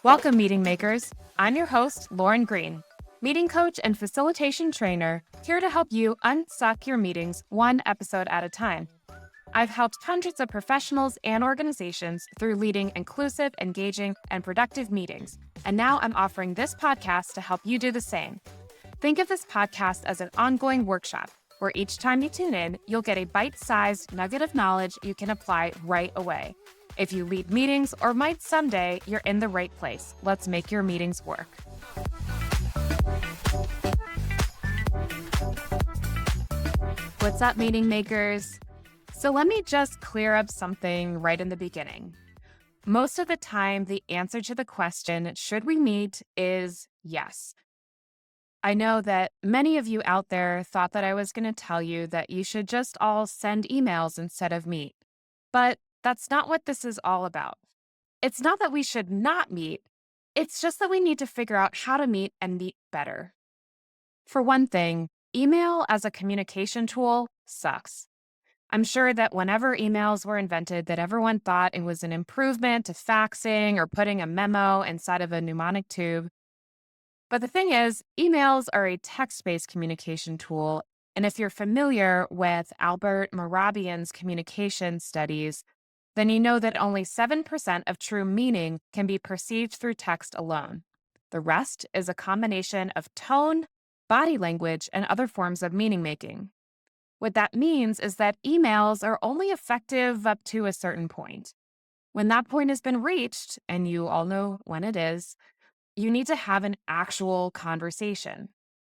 Welcome, meeting makers. I'm your host, Lauren Green, meeting coach and facilitation trainer, here to help you unsuck your meetings one episode at a time. I've helped hundreds of professionals and organizations through leading inclusive, engaging, and productive meetings, and now I'm offering this podcast to help you do the same. Think of this podcast as an ongoing workshop, where each time you tune in, you'll get a bite-sized nugget of knowledge you can apply right away. If you lead meetings or might someday, you're in the right place. Let's make your meetings work. What's up, meeting makers? So let me just clear up something right in the beginning. Most of the time, the answer to the question, should we meet, is yes. I know that many of you out there thought that I was going to tell you that you should just all send emails instead of meet. But that's not what this is all about. It's not that we should not meet. It's just that we need to figure out how to meet and meet better. For one thing, email as a communication tool sucks. I'm sure that whenever emails were invented, that everyone thought it was an improvement to faxing or putting a memo inside of a pneumatic tube. But the thing is, emails are a text-based communication tool, and if you're familiar with Albert Mehrabian's communication studies, then you know that only 7% of true meaning can be perceived through text alone. The rest is a combination of tone, body language, and other forms of meaning making. What that means is that emails are only effective up to a certain point. When that point has been reached, and you all know when it is, you need to have an actual conversation.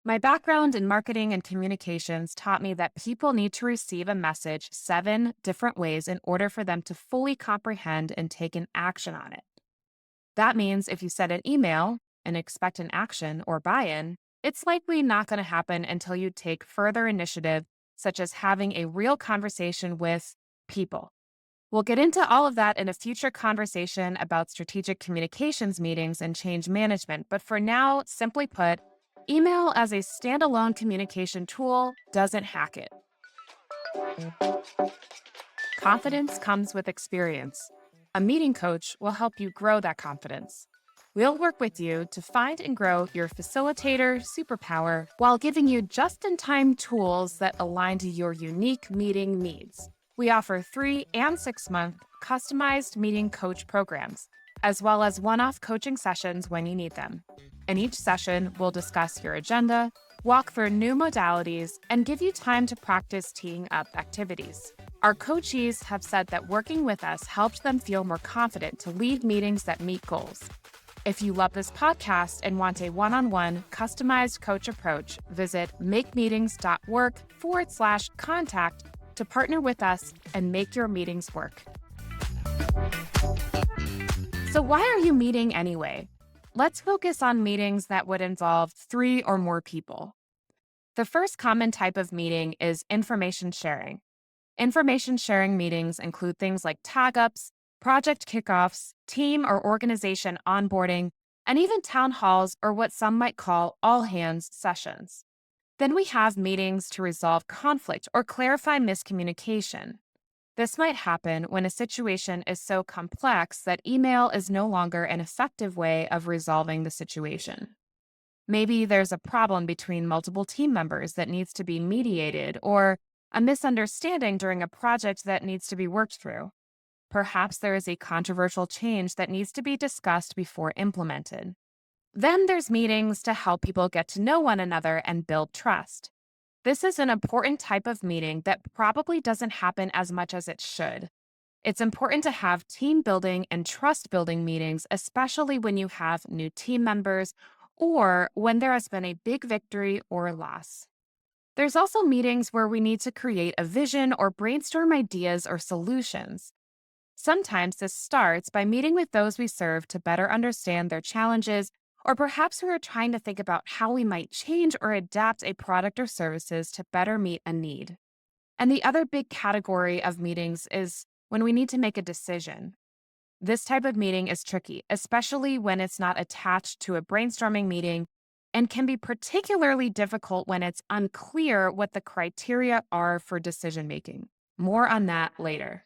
My background in marketing and communications taught me that people need to receive a message 7 different ways in order for them to fully comprehend and take an action on it. That means if you send an email and expect an action or buy-in, it's likely not going to happen until you take further initiative, such as having a real conversation with people. We'll get into all of that in a future conversation about strategic communications meetings and change management, but for now, simply put, email as a standalone communication tool doesn't hack it. Confidence comes with experience. A meeting coach will help you grow that confidence. We'll work with you to find and grow your facilitator superpower while giving you just-in-time tools that align to your unique meeting needs. We offer 3- and 6-month customized meeting coach programs, as well as one-off coaching sessions when you need them. In each session, we'll discuss your agenda, walk through new modalities, and give you time to practice teeing up activities. Our coachees have said that working with us helped them feel more confident to lead meetings that meet goals. If you love this podcast and want a one-on-one customized coach approach, visit makemeetings.work/contact to partner with us and make your meetings work. So why are you meeting anyway? Let's focus on meetings that would involve 3 or more people. The first common type of meeting is information sharing. Information sharing meetings include things like tag-ups, project kickoffs, team or organization onboarding, and even town halls or what some might call all-hands sessions. Then we have meetings to resolve conflict or clarify miscommunication. This might happen when a situation is so complex that email is no longer an effective way of resolving the situation. Maybe there's a problem between multiple team members that needs to be mediated, or a misunderstanding during a project that needs to be worked through. Perhaps there is a controversial change that needs to be discussed before implemented. Then there's meetings to help people get to know one another and build trust. This is an important type of meeting that probably doesn't happen as much as it should. It's important to have team building and trust building meetings, especially when you have new team members or when there has been a big victory or loss. There's also meetings where we need to create a vision or brainstorm ideas or solutions. Sometimes this starts by meeting with those we serve to better understand their challenges, or perhaps we are trying to think about how we might change or adapt a product or services to better meet a need. And the other big category of meetings is when we need to make a decision. This type of meeting is tricky, especially when it's not attached to a brainstorming meeting, and can be particularly difficult when it's unclear what the criteria are for decision making. More on that later.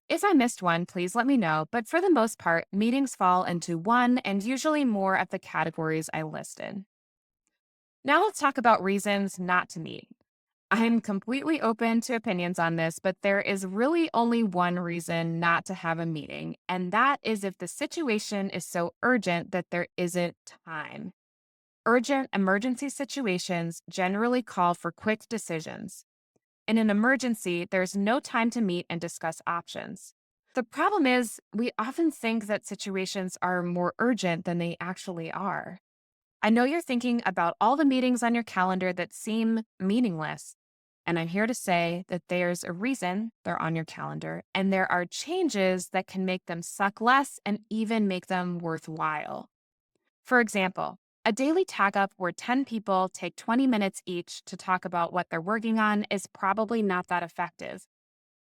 If I missed one, please let me know, but for the most part, meetings fall into one and usually more of the categories I listed. Now let's talk about reasons not to meet. I'm completely open to opinions on this, but there is really only one reason not to have a meeting, and that is if the situation is so urgent that there isn't time. Urgent emergency situations generally call for quick decisions. In an emergency, there's no time to meet and discuss options. The problem is, we often think that situations are more urgent than they actually are. I know you're thinking about all the meetings on your calendar that seem meaningless. And I'm here to say that there's a reason they're on your calendar, and there are changes that can make them suck less and even make them worthwhile. For example, a daily tag up where 10 people take 20 minutes each to talk about what they're working on is probably not that effective.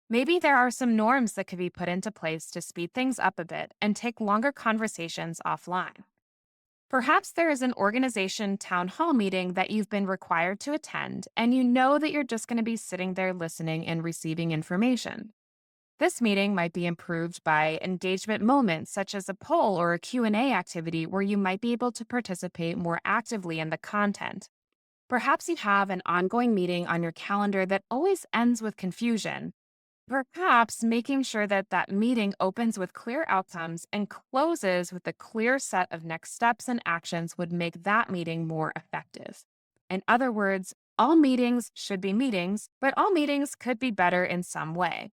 Maybe there are some norms that could be put into place to speed things up a bit and take longer conversations offline. Perhaps there is an organization town hall meeting that you've been required to attend, and you know that you're just going to be sitting there listening and receiving information. This meeting might be improved by engagement moments such as a poll or a Q&A activity where you might be able to participate more actively in the content. Perhaps you have an ongoing meeting on your calendar that always ends with confusion. Perhaps making sure that that meeting opens with clear outcomes and closes with a clear set of next steps and actions would make that meeting more effective. In other words, all meetings should be meetings, but all meetings could be better in some way.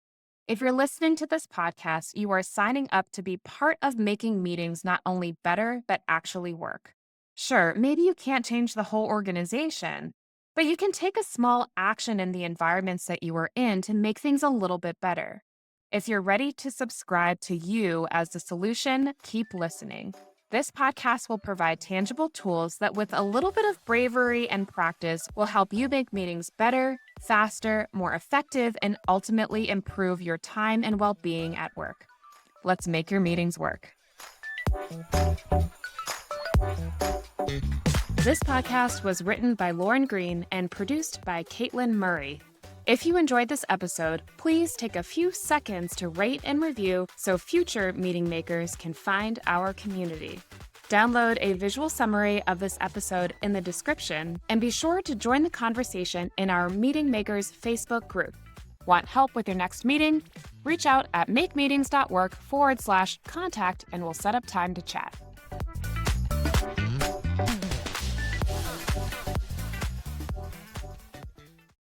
If you're listening to this podcast, you are signing up to be part of making meetings not only better, but actually work. Sure, maybe you can't change the whole organization, but you can take a small action in the environments that you are in to make things a little bit better. If you're ready to subscribe to you as the solution, keep listening. This podcast will provide tangible tools that, with a little bit of bravery and practice, will help you make meetings better, faster, more effective, and ultimately improve your time and well-being at work. Let's make your meetings work. This podcast was written by Lauren Green and produced by Caitlin Murray. If you enjoyed this episode, please take a few seconds to rate and review so future meeting makers can find our community. Download a visual summary of this episode in the description and be sure to join the conversation in our Meeting Makers Facebook group. Want help with your next meeting? Reach out at makemeetings.org/contact and we'll set up time to chat.